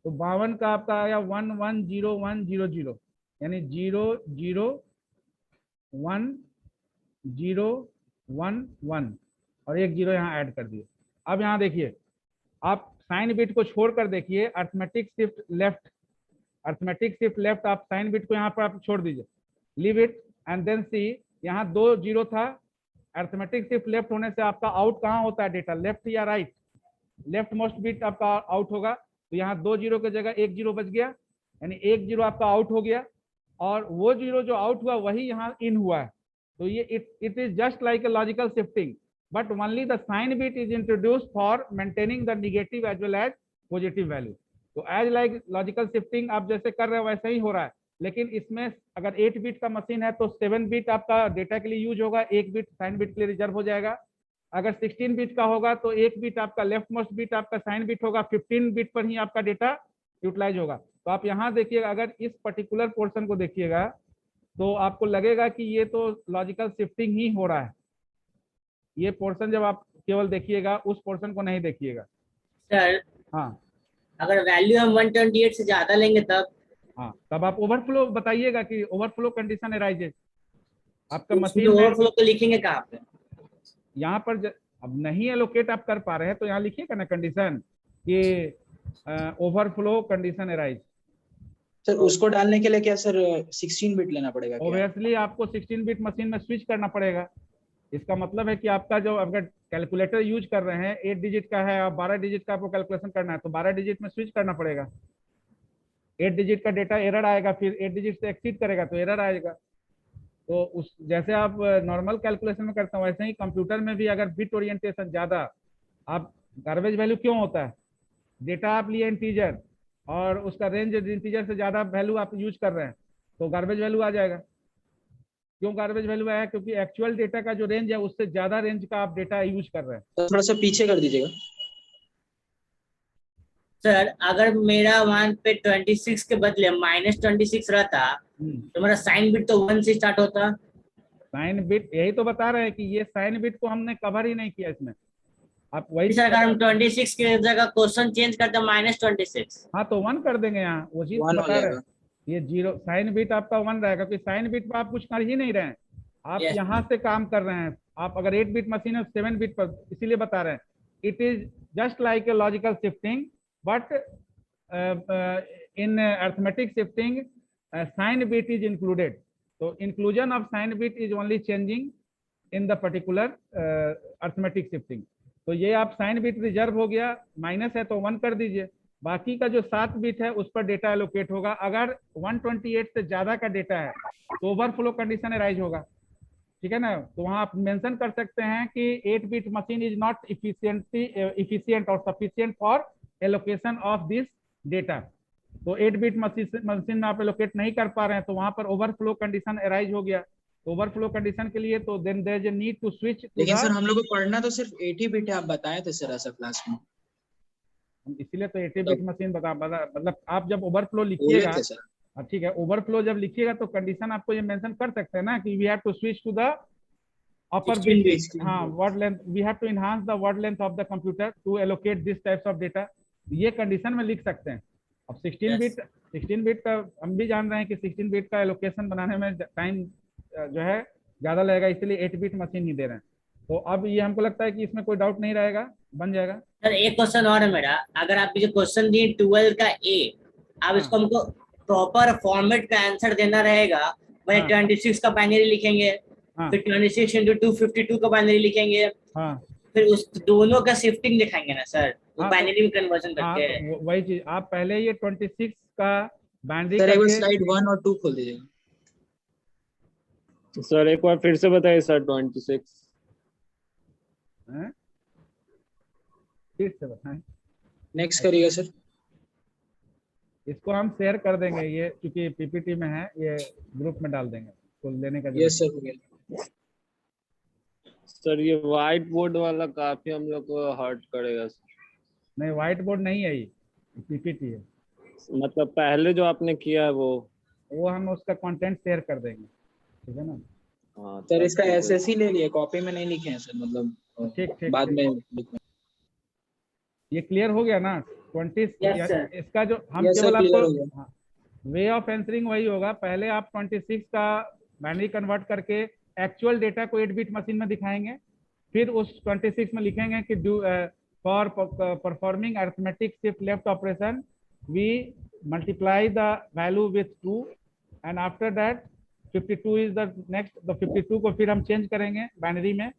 तो 52 का आपका आया 1 1 0 1 0 0, यानी 0 0 1 0 1 1 और एक 0 यहाँ ऐड कर दिए। अब यहाँ देखिए, आप साइन बिट को छोड़कर देखिए arithmetic shift left. Arithmetic shift left आप साइन बिट को यहाँ पर आप छोड़ दीजिए, लीव इट एंड देन सी। यहाँ 2 0 था। अर्थमेटिक शिफ्ट लेफ्ट होने से आपका आउट कहाँ होता है डेटा, लेफ्ट या राइट? लेफ्ट मोस्ट बिट आपका आउट होगा। तो यहाँ 2 0 की जगह 1 0 बच गया, यानी 1 0 आपका आउट हो गया और वो 0 जो आउट हुआ वही यहाँ इन हुआ है। तो ये it is just like a logical shifting, but only the sign bit is introduced for maintaining the negative as well as positive value. तो as like logical shifting आप जैसे कर रहे हो वैसे ही हो रहा है, लेकिन इसमें अगर 8 बिट का मशीन है तो 7 बिट आपका डेटा के लिए यूज होगा, 1 बिट साइन बिट के लिए रिजर्व हो जाएगा। अगर 16 बिट का होगा तो 1 बिट आपका लेफ्ट मोस्ट बिट आपका साइन बिट होगा, 15 बिट पर ही आपका डेटा यूटिलाइज होगा। तो आप यहाँ देखिएगा, अगर इस पर्टिकुलर पोर्शन को देखिएगा तो आपको लगेगा कि ये तो लॉजिकल शिफ्टिंग ही हो रहा है। ये पोर्शन जब आप केवल देखिएगा, उस पोर्शन को नहीं देखिएगा। सर हाँ अगर वैल्यू हम 128 से ज्यादा लेंगे तब? हाँ, तब आप ओवरफ्लो बताइएगा कि ओवरफ्लो कंडीशन अराइजेस आपका मशीन में। ओवरफ्लो को लिखेंगे कहाँ पे? यहाँ पर अब नहीं एलोकेट आप कर पा रहे हैं तो यहाँ लिखिएगा ना कंडीशन कि ओवरफ्लो कंडीशन अराइज। सर उसको डालने के लिए क्या सर 16 बिट लेना पड़ेगा क्या? ऑब्वियसली आपको 16 बिट मशीन में स्विच करना पड़ेगा। इसका मतलब है कि आपका जो अगर कैलकुलेटर यूज कर रहे हैं 8 डिजिट का है और 12 डिजिट का आपको कैलकुलेशन करना है तो 12 डिजिट में स्विच करना पड़ेगा। 8 डिजिट का डेटा एरर आएगा, फिर 8 डिजिट से एक्सीड करेगा तो एरर आएगा। तो उस जैसे आप नॉर्मल कैलकुलेशन में करते हैं वैसे ही कंप्यूटर में भी अगर बिट ओरिएंटेशन ज्यादा, आप गार्बेज वैल्यू क्यों होता है, डेटा आप लिए इंटीजर और उसका रेंज इंटीजर से ज्यादा वैल्यू आप यूज कर रहे हैं तो गार्बेज वैल्यू आ जाएगा। क्यों गार्बेज वैल्यू आया? क्योंकि एक्चुअल डेटा का जो रेंज है उससे ज्यादा रेंज का आप डेटा यूज कर रहे हैं। तो थोड़ा सा पीछे कर दीजिएगा सर अगर मेरा वहां पे 26 के बदले -26 रहता तो मेरा साइन बिट तो 1 से स्टार्ट होता। साइन बिट, यही तो बता रहे हैं कि ये साइन बिट को हमने कवर ही नहीं किया इसमें। आप वही सर अगर हम 26 की जगह क्वेश्चन चेंज करते -26। हाँ तो 1 कर देंगे यहाँ, वो चीज 1 हो बता रहे हैं। जाएगा। ये 0 साइन बिट आपका 1 रहेगा क्योंकि साइन बिट पर आप कुछ कर ही नहीं रहे हैं, आप Yes. यहाँ से काम कर रहे हैं। आप अगर 8 बिट मशीन है 7 बिट पर, इसीलिए बता रहे हैं it is just like a logical shifting but in arithmetic shifting sign bit is included. तो inclusion of sign bit is only changing in the particular arithmetic shifting. तो ये आप साइन बिट रिजर्व हो गया, माइनस है तो 1 कर दीजिए, बाकी का जो 7 बिट है उस पर डेटा एलोकेट होगा। अगर 128 से ज्यादा का डेटा है तो ओवरफ्लो कंडीशन अराइज होगा, ठीक है ना। तो वहां आप मेंशन कर सकते हैं कि 8 bit machine is not efficient और sufficient for allocation of this data. तो 8 बिट मशीन में आप एलोकेट नहीं कर पा रहे हैं तो वहां पर ओवरफ्लो कंडीशन अराइज हो गया। तो ओवरफ्लो कंडीशन के लिए तो then there is a need to switch. लेकिन सर हम लोग को पढ़ना तो सिर्फ 80 बिट है, आप बताए थे सर ऐसा क्लास में। इसीलिए तो 80 बिट मशीन मतलब आप जब ओवरफ्लो लिखिएगा, ठीक है, ओवरफ्लो जब लिखिएगा तो कंडीशन आपको ये मेंशन कर सकते हैं ना कि we have to switch to the upper bit, हाँ word length, we have to enhance the word length of the computer to allocate this types of data. ये कंडीशन में लिख सकते हैं। अब 16 बिट का हम भी जान रहे हैं कि 16 बिट का एलोकेशन बनाने में टाइम जो है ज्यादा लगेगा, इसलिए 8 बिट मशीन ही दे रहे हैं। तो अब ये हमको लगता है कि इसमें कोई डाउट नहीं रहेगा, बन जाएगा। सर एक क्वेश्चन और है मेरा, अगर आप जो क्वेश्चन दिए 12 का ए, आप इसको हाँ हमको प्रॉपर फॉर्मेट का आंसर देना रहेगा, वही हाँ 26 का बाइनरी लिखेंगे, हाँ फिर 26 इंटू 252 का बाइनरी लिखेंगे, हाँ फिर उस दोनों का शिफ्टिंग दिखाएंगे ना सर, वो हाँ। बाइनरी में कन्वर्जन हाँ करके। तो वही चीज, आप पहले ये 26 का बाइनरी सर एक बार करके। स्लाइड 1 और 2 खोल दीजिएगा। सर एक बार फिर से बताइए सर 26। हैं? फिर से बताएं। नेक्स्ट करिएगा सर। इसको हम शेयर कर देंगे, ये क्योंकि पीपीटी में है, ये ग्रुप में डाल देंगे, तो लेने का यस जरूरत सर, हो गया। सर ये व्हाइट बोर्ड वाला काफी हम लोग को हर्ट करेगा सर। नहीं, व्हाइट बोर्ड नहीं है, ये पीपीटी है। मतलब पहले जो आपने किया है वो हम उसका कंटेंट शेयर कर देंगे, ठीक है ना। हाँ सर तब इसका ठीक है। एसएस ही ले लिए, कॉपी में नहीं लिखे हैं सर, मतलब ठीक ठीक बाद ठीक। में लिखना। ये क्लियर हो गया ना 20? Yes, sir. इसका जो हम यस सर, केवल क्लियर हो गया। आपको वे ऑफ आंसरिंग वही होगा, पहले आप 26 का बाइनरी कन्वर्ट करके एक्चुअल डेटा को 8 बिट मशीन में दिखाएंगे, फिर उस 26 में लिखेंगे कि do for performing arithmetic shift left operation we multiply the value with 2 and after that 52 is the next. तो 52 को फिर हम चेंज करेंगे बाइनरी में,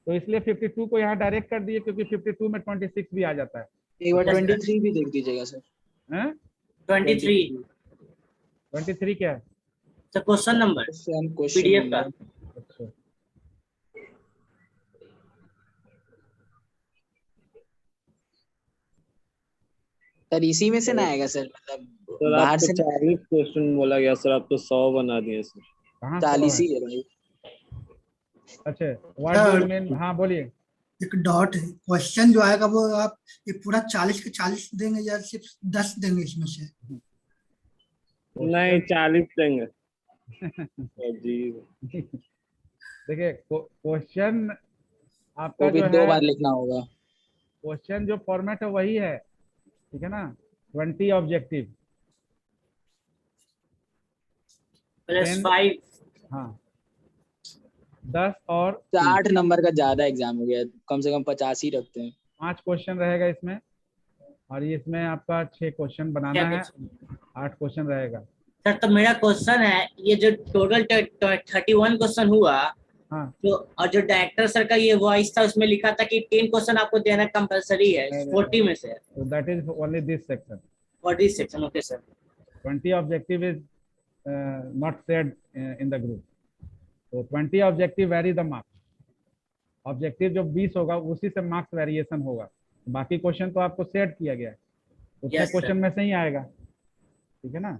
तो इसलिए 52 को यहाँ डायरेक्ट कर दिए, क्योंकि 52 में 26 भी आ जाता है। एक बार Yes, sir. 23 भी देख दीजिएगा सर। हैं? 23 23 क्या है? Sir question number question PDF का। अच्छा, सर इसी में से ना आएगा सर, मतलब सर बाहर आपको से 40 क्वेश्चन बोला गया सर, आप तो 100 बना दिए सर। कहाँ से 40 है? ही है भाई। अच्छा, व्हाट डू यू मीन? हाँ बोलिए। एक डॉट है, क्वेश्चन जो आएगा वो आप ये पूरा 40 के 40 देंगे या सिर्फ 10 देंगे इसमें से? नहीं 40 देंगे जी। देखिए क्वेश्चन आपका वो भी जो 2 है, बार लिखना होगा। क्वेश्चन जो फॉर्मेट है वही है, ठीक है ना। 20 ऑब्जेक्टिव प्लस 10, 5। हाँ 10 और 8 नंबर का ज्यादा एग्जाम हो गया, कम से कम 50 ही रखते हैं। 5 क्वेश्चन रहेगा इसमें, और ये इसमें आपका 6 क्वेश्चन बनाना है, 8 क्वेश्चन रहेगा। सर तो मेरा क्वेश्चन है, ये जो टोटल 31 क्वेश्चन हुआ, हाँ तो और जो डायरेक्टर सर का ये वॉइस था उसमें लिखा था कि 10 क्वेश्चन आपको देना कंपलसरी है 40 में से। so that is only this section. What is section? Okay sir. 20 objective is not said in the group. So 20 objective vary the marks. Objective जो 20 होगा उसी से मार्क्स वेरिएशन होगा, बाकी क्वेश्चन तो आपको सेट किया गया है, उतने Yes, sir. क्वेश्चन में से ही आएगा, ठीक है ना।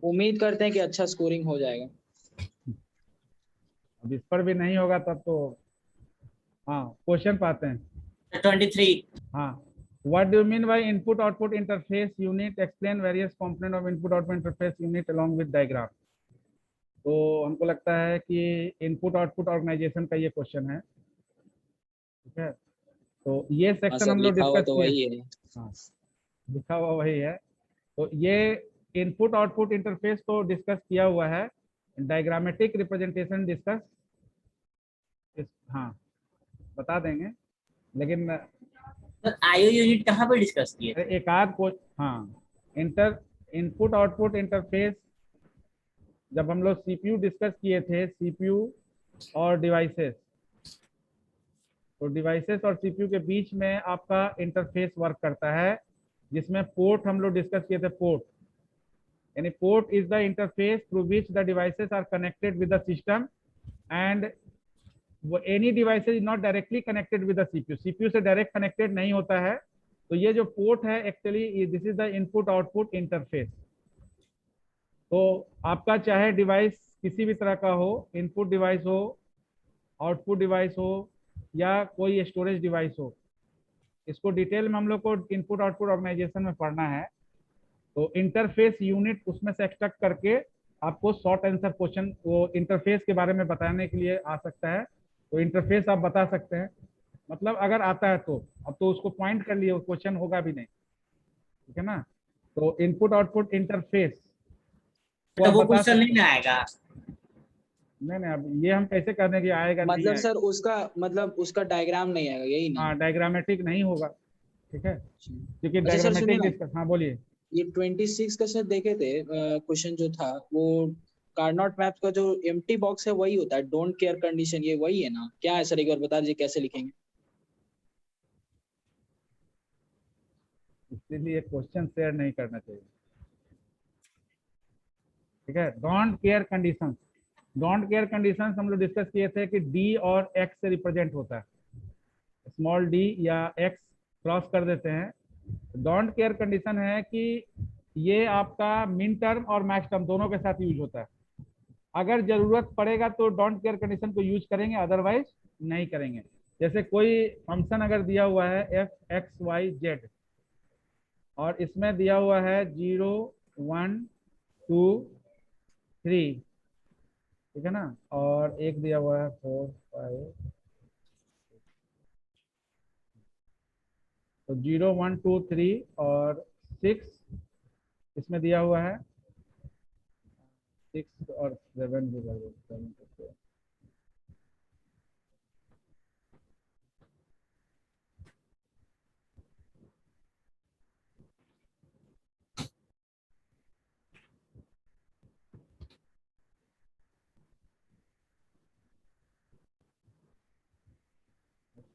उम्मीद करते हैं कि अच्छा स्कोरिंग हो जाएगा। अब इस पर भी नहीं होगा तब तो, हाँ क्वेश्चन पाते हैं। 23. हाँ, what do you mean by input output interface unit? Explain various component of input output interface unit along with diagram. तो हमको लगता है कि इनपुट आउटपुट ऑर्गेनाइजेशन का ये क्वेश्चन है, ठीक है। तो ये सेक्शन हम लोग डिस्कस तो किए। वही है। हाँ लिखा हुआ वही है। तो ये इनपुट आउटपुट इंटरफेस तो डिस्कस किया हुआ है, डायग्रामेटिक रिप्रेजेंटेशन डिस्कस, हाँ बता देंगे, लेकिन सर आईओ यूनिट कहाँ पे डिस्कस किए? एक आध को, हाँ इनपुट आउटपुट इंटरफेस जब हम लोग सीपीयू डिस्कस किए थे, सीपीयू और डिवाइसेस, तो डिवाइसेस और सीपीयू के बीच में आपका इंटरफेस वर्क करता है, जिसमें पोर्ट हम लोग डिस्कस किए थे। पोर्ट यानी port is the interface through which the devices are connected with the system, and any device is not directly connected with the CPU, CPU से डायरेक्ट कनेक्टेड नहीं होता है। तो ये जो पोर्ट है actually this is the input output interface. तो आपका चाहे डिवाइस किसी भी तरह का हो, इनपुट डिवाइस हो, आउटपुट डिवाइस हो, या कोई स्टोरेज डिवाइस हो, इसको डिटेल में हम लोग को इनपुट आउटपुट ऑर्गेनाइजेशन में पढ़ना है। तो इंटरफेस यूनिट उसमें से एक्सट्रैक्ट करके आपको शॉर्ट आंसर क्वेश्चन वो इंटरफेस के बारे में बताने के लिए आ सकता है। तो इंटरफेस आप बता सकते हैं, मतलब अगर आता है तो, अब तो उसको पॉइंट कर लिए, क्वेश्चन होगा भी नहीं, ठीक है ना। तो इनपुट आउटपुट इंटरफेस तो वो क्वेश्चन नहीं ना आएगा? नहीं नहीं, अब ये हम कैसे कर दें कि आएगा नहीं मतलब आएगा? सर उसका डायग्राम नहीं आएगा, यही ना? हाँ, डायग्रामेटिक नहीं होगा, ठीक है, क्योंकि अच्छा सर सुनिए डायग्रामेटिक ना, डिस्कस। हाँ बोलिए। ये 26 का सर देखे थे क्वेश्चन जो था वो, कार्नोट मैप्स का जो एम्प्टी बॉक्स है वही होता है, डोंट केयर कंडीशन, ये वही है ना? क्या है सर, एक बार बता दीजिए कैसे लिखेंगे? इसीलिए क्वेश्चन शेयर नहीं करना चाहिए, ठीक है। Don't care conditions, don't care conditions हम लोग डिस्कस किए थे कि डी और एक्स से रिप्रेजेंट होता है, स्मॉल डी या एक्स क्रॉस कर देते हैं। डोंट केयर कंडीशन है कि ये आपका मिन टर्म और मैक्स टर्म दोनों के साथ यूज होता है। अगर जरूरत पड़ेगा तो डोंट केयर कंडीशन को यूज करेंगे, अदरवाइज नहीं करेंगे। जैसे कोई फंक्शन अगर दिया हुआ है एफ एक्स वाई जेड, और इसमें दिया हुआ है 0 1 2 3, ठीक है ना, और एक दिया हुआ है 4 5, तो 0 1 2 3 और 6 इसमें दिया हुआ है, 6 और 7 भी कर देते हैं।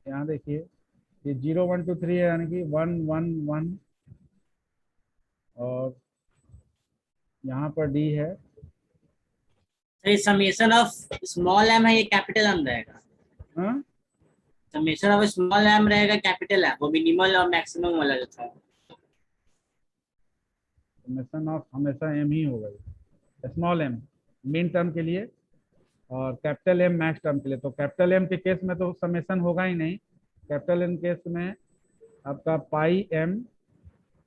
यहाँ देखिए, ये 0 1 2 3 है, यानी कि 1 1 1, और यहाँ पर डी है। तो ये समेशन ऑफ स्मॉल एम है, ये कैपिटल एम रहेगा। हाँ, समेशन ऑफ स्मॉल एम रहेगा कैपिटल एम, वो मिनिमल और मैक्सिमम वाला जो था। समेशन ऑफ हमेशा एम ही होगा, स्मॉल एम मिन टर्म के लिए और कैपिटल एम मैक्स टर्म के लिए। तो कैपिटल एम के केस में तो समेशन होगा ही नहीं, कैपिटल एम केस में आपका पाई एम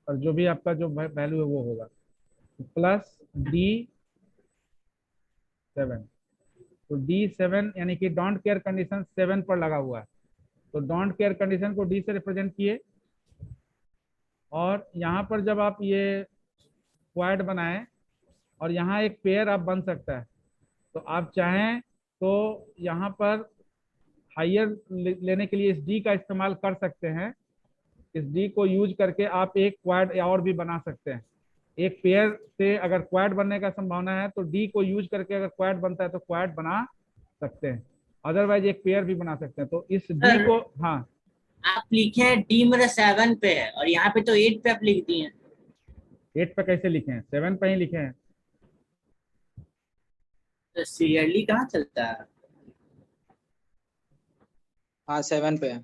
और जो भी आपका जो वैल्यू है वो होगा, प्लस डी 7। तो डी 7 यानी कि डोंट केयर कंडीशन 7 पर लगा हुआ है, तो डोंट केयर कंडीशन को डी से रिप्रेजेंट किए। और यहाँ पर जब आप ये क्वाड बनाए और यहाँ एक पेयर आप बन सकता है, तो आप चाहें तो यहाँ पर हायर लेने के लिए इस डी का इस्तेमाल कर सकते हैं। इस डी को यूज करके आप एक क्वाड और भी बना सकते हैं। एक पेयर से अगर क्वाड बनने का संभावना है तो डी को यूज करके अगर क्वाड बनता है तो क्वाड बना सकते हैं, अदरवाइज एक पेयर भी बना सकते हैं। तो इस डी को, हाँ आप लिखे हैं डी मेरा 7 पे है और यहाँ पे तो 8 पे आप लिख दिए हैं। 8 पे कैसे लिखे हैं, 7 पे ही लिखे हैं। तो सीरियसली कहाँ चलता है? हाँ 7 पे है।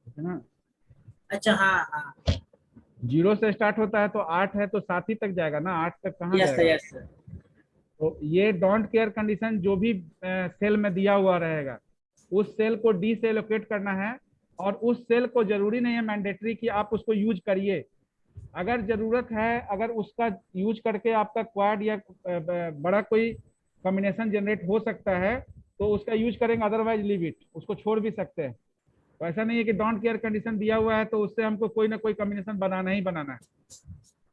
है ना, अच्छा हाँ हाँ, 0 से स्टार्ट होता है तो 8 है तो 7 ही तक जाएगा ना, 8 तक कहाँ यस जाएगा। यस। तो ये डोंट केयर कंडीशन जो भी सेल में दिया हुआ रहेगा उस सेल को डी से एलोकेट करना है, और उस सेल को जरूरी नहीं है मैंडेटरी कि आप उसको यूज करिए। अगर जरूरत है, अगर उसका यूज करके आपका क्वाड या बड़ा कोई कॉम्बिनेशन जनरेट हो सकता है तो उसका यूज करेंगे, अदरवाइज लीव इट, उसको छोड़ भी सकते हैं। तो ऐसा नहीं है कि डोंट केयर कंडीशन दिया हुआ है तो उससे हमको कोई ना कोई कॉम्बिनेशन बनाना ही बनाना है।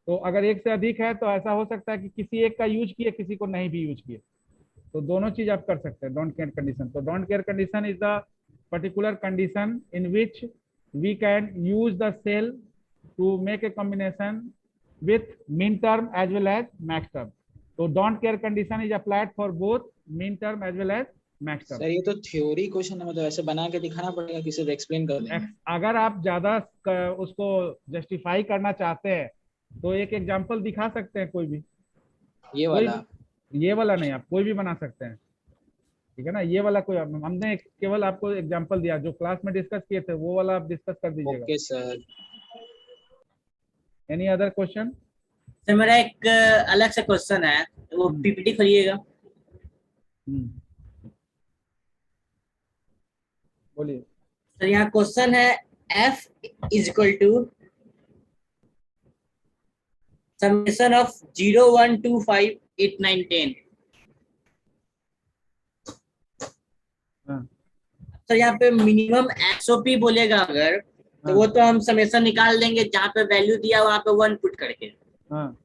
तो अगर एक से अधिक है तो ऐसा हो सकता है कि किसी एक का यूज किए, किसी को नहीं भी यूज किए, तो दोनों चीज आप कर सकते हैं डोंट केयर कंडीशन। तो don't care condition is the particular condition in which we can use the cell to make a combination with min term as well as max term. So don't care condition is applied for both min term as well as max term. Sir ये तो theory question है, मतलब ऐसे बना के दिखाना पड़ेगा, किसी से एक्सप्लेन कर देंगे। अगर आप ज्यादा उसको जस्टिफाई करना चाहते हैं तो एक एग्जांपल दिखा सकते हैं, कोई भी, ये वाला? ये वाला नहीं, आप कोई भी बना सकते हैं, ठीक है ना। ये वाला कोई, हमने केवल आपको एग्जांपल दिया, जो क्लास में डिस्कस किए थे वो वाला आप डिस्कस कर दीजिएगा। Okay sir. Any other question? Sir मेरा एक अलग से क्वेश्चन है, वो पीपीटी खोलिएगा। बोलिए। सर यहाँ क्वेश्चन है f is equal to summation of 0 1 2 5 8 9 10। Sir यहाँ पे मिनिमम एक्सओपी बोलेगा अगर, तो वो तो हम समेशन निकाल देंगे, जहाँ पे वैल्यू दिया वहाँ पे 1 पुट करके। हाँ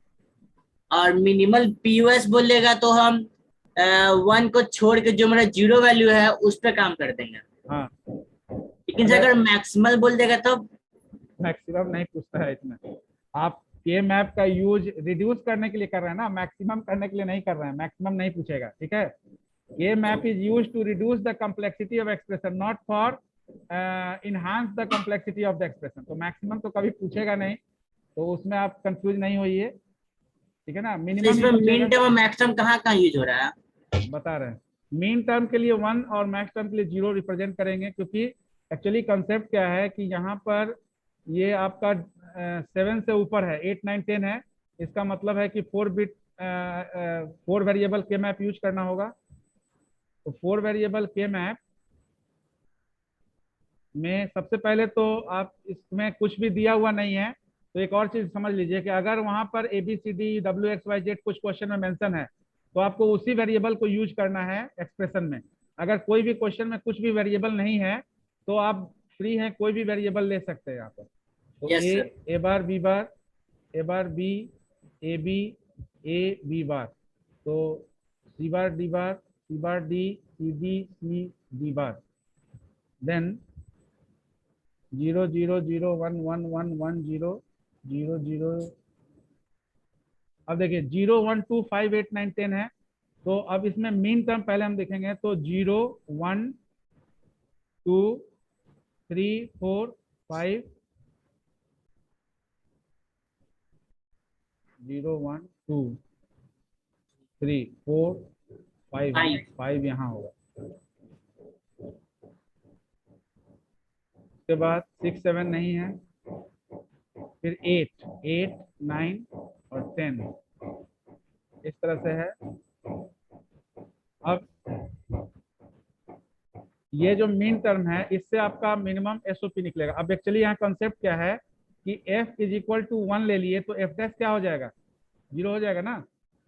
और मिनिमल पीओएस बोलेगा तो हम 1 को छोड़ के जो मेरा 0 वैल्यू है उस पे काम कर देंगे। हाँ, लेकिन से अगर मैक्सिमल बोल देगा तो मैक्सिमम नहीं पूछता है इसमें। आप के मैप का यूज रिड्यूस करने के लिए कर रहे हैं ना, मैक्सिमम करने के लिए नहीं कर रहे हैं। मैक्सिमम नहीं पूछेगा, ठीक है। K map is use to reduce the complexity of expression, not for enhance the complexity of the expression. तो मैक्सिमम तो कभी पूछेगा नहीं, तो उसमें आप कंफ्यूज नहीं होइए, ठीक है ना। मिनिमम इसमें मिन टर्म और मैक्स टर्म कहाँ यूज हो रहा है? बता रहे हैं। मीन टर्म के लिए 1 और मैक्स टर्म के लिए 0 रिप्रेजेंट करेंगे, क्योंकि एक्चुअली कंसेप्ट क्या है कि यहाँ पर ये आपका 7 से ऊपर है, 8 9 10 है। इसका मतलब है कि 4 बिट 4 वेरिएबल के मैप यूज करना होगा। तो 4 वेरिएबल के मैप में सबसे पहले तो आप इसमें कुछ भी दिया हुआ नहीं है, तो एक और चीज समझ लीजिए कि अगर वहां पर ABCD WXYZ कुछ क्वेश्चन में मेंशन है तो आपको उसी वेरिएबल को यूज करना है एक्सप्रेशन में। अगर कोई भी क्वेश्चन में कुछ भी वेरिएबल नहीं है तो आप फ्री हैं, कोई भी वेरिएबल ले सकते हैं यहाँ पर। तो Yes, sir. A bar B bar, A bar B, A B, A B bar, तो C bar D bar, C bar D, C D, C D bar, then 0 0 0 1 1 1 1 0 0 0। अब देखिए 0 1 2 5 8 9 10 है, तो अब इसमें मीन टर्म पहले हम देखेंगे। तो 0 1 2 3 4 5, 0 1 2 3 4 5 5 यहाँ होगा। उसके बाद 6 7 नहीं है, फिर 8 8 9 और 10 इस तरह से है। अब ये जो मीन टर्म है इससे आपका मिनिमम एसओपी निकलेगा। अब एक्चुअली यहाँ कॉन्सेप्ट क्या है कि f इज इक्वल टू 1 ले लिए तो f डैश क्या हो जाएगा, 0 हो जाएगा ना।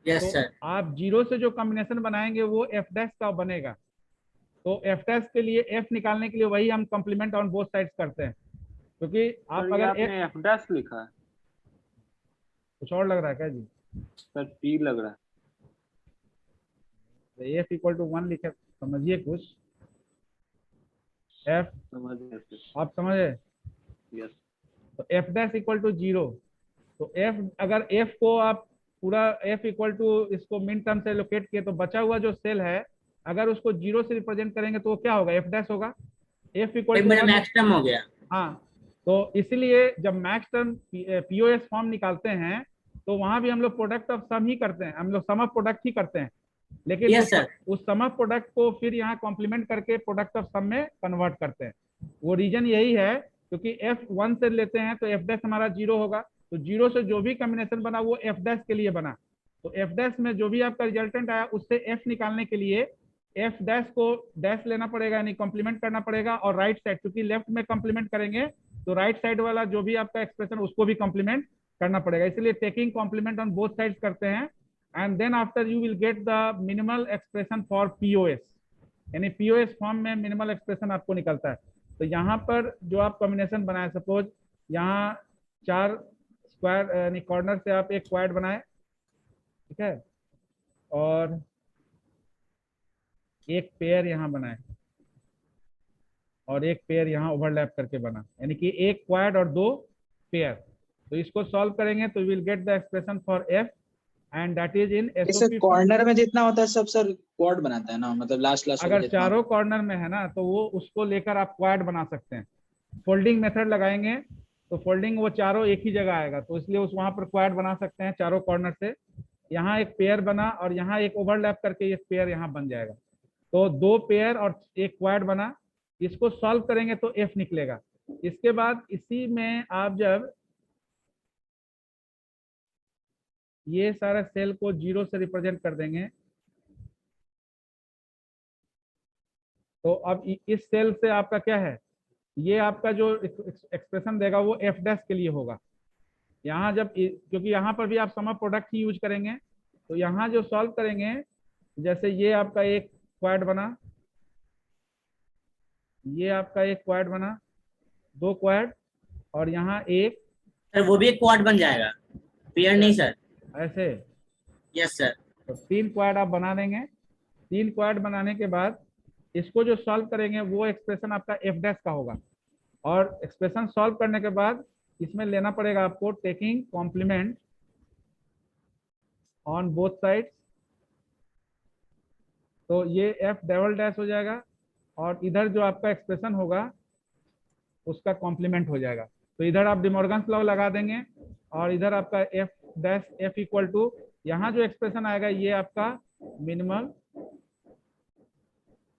यस तो सर। आप 0 से जो कॉम्बिनेशन बनाएंगे वो f डैश का बनेगा। तो f डैश के लिए f निकालने के लिए वही हम कॉम्प्लीमेंट ऑन बोथ साइड्स करते हैं, क्योंकि आप सर ये अगर आपने एफ डैश लिखा है, कुछ और लग रहा है क्या जी? सर पी लग रहा है। f इक्वल टू 1 लिखे, समझिए कुछ। f समझ गए सर। आप समझे? यस। तो f डैश इक्वल टू 0। तो f अगर f को आप पूरा f इक्वल टू इसको मिन टर्म से लोकेट किए तो बचा हुआ जो सेल है अगर उसको 0 से रिप्रेजेंट करेंगे तो वो क्या होगा, f डैश होगा। f इक्वल टू मेरा मैक्स टर्म हो गया। हाँ, तो इसलिए जब मैक्स टर्म पीओएस फॉर्म निकालते हैं तो वहां भी हम लोग प्रोडक्ट ऑफ सम ही करते हैं, हम लोग सम ऑफ प्रोडक्ट ही करते हैं। लेकिन Yes, sir. उस सम ऑफ प्रोडक्ट को फिर यहाँ कॉम्प्लीमेंट करके प्रोडक्ट ऑफ सम में कन्वर्ट करते हैं। वो रीजन यही है क्योंकि f 1 से लेते हैं तो f डैश हमारा 0 होगा, तो 0 से जो भी कॉम्बिनेशन बना वो f डैश के लिए बना। तो f डैश में जो भी आपका रिजल्टेंट आया उससे f निकालने के लिए f डैश को डैश लेना पड़ेगा, यानी कॉम्प्लीमेंट करना पड़ेगा। और राइट साइड, क्योंकि लेफ्ट में कॉम्प्लीमेंट करेंगे तो राइट साइड वाला जो भी आपका एक्सप्रेशन उसको भी कॉम्प्लीमेंट करना पड़ेगा। इसलिए taking complement on both sides करते हैं and then after you will get the minimal expression for POS, यानी पीओएस फॉर्म में मिनिमल एक्सप्रेशन आपको निकलता है। तो यहाँ पर जो आप कॉम्बिनेशन बनाए, सपोज यहाँ 4 स्क्वायर यानी कॉर्नर से आप एक क्वाड बनाए, ठीक है, और एक पेयर यहाँ बनाए और एक पेयर यहाँ ओवरलैप करके बना, यानी कि एक क्वाड और 2 पेयर। तो इसको सॉल्व करेंगे तो will get the expression for f and that is in जैसे एसओपी। कॉर्नर में जितना होता है सब सर क्वाड बनाता है ना, मतलब लास्ट अगर चारों कॉर्नर में है ना तो वो उसको लेकर आप क्वाड बना सकते हैं। फोल्डिंग मेथड लगाएंगे तो फोल्डिंग वो चारों एक ही जगह आएगा, तो इसलिए उस वहां पर क्वाड बना सकते हैं चारों कॉर्नर से। यहाँ एक पेयर बना और यहाँ एक ओवरलैप करके एक पेयर यहाँ बन जाएगा, तो 2 पेयर और एक क्वाड बना। इसको सॉल्व करेंगे तो f निकलेगा। इसके बाद इसी में आप जब ये सारा सेल को 0 से रिप्रेजेंट कर देंगे तो अब इस सेल से आपका क्या है, ये आपका जो एक्सप्रेशन देगा वो f डैश के लिए होगा। यहाँ जब क्योंकि यहाँ पर भी आप सम ऑफ प्रोडक्ट ही यूज करेंगे, तो यहाँ जो सॉल्व करेंगे जैसे ये आपका एक क्वाड बना, ये आपका एक क्वाड बना, 2 क्वाड और यहाँ एक सर वो भी एक क्वाड बन जाएगा, पेयर नहीं सर। ऐसे, यस सर। तो 3 क्वाड आप बना देंगे। 3 क्वाड बनाने के बाद इसको जो सॉल्व करेंगे वो एक्सप्रेशन आपका एफ डैश का होगा। और एक्सप्रेशन सॉल्व करने के बाद इसमें लेना पड़ेगा आपको taking complement on both side, तो ये एफ डबल डैश हो जाएगा और इधर जो आपका एक्सप्रेशन होगा उसका कॉम्प्लीमेंट हो जाएगा। तो इधर आप डिमॉर्गन्स लॉ लगा देंगे और इधर आपका F dash F equal to, यहाँ जो एक्सप्रेशन आएगा ये आपका मिनिमल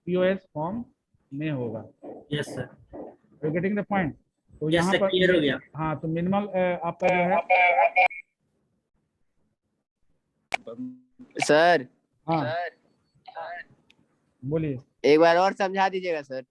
पीओएस फॉर्म में होगा। Yes sir. You getting the point? तो यस यहाँ सर, पर क्लियर हो गया। हाँ, तो मिनिमल आपका जो है सर हाँ बोलिए। एक बार और समझा दीजिएगा सर।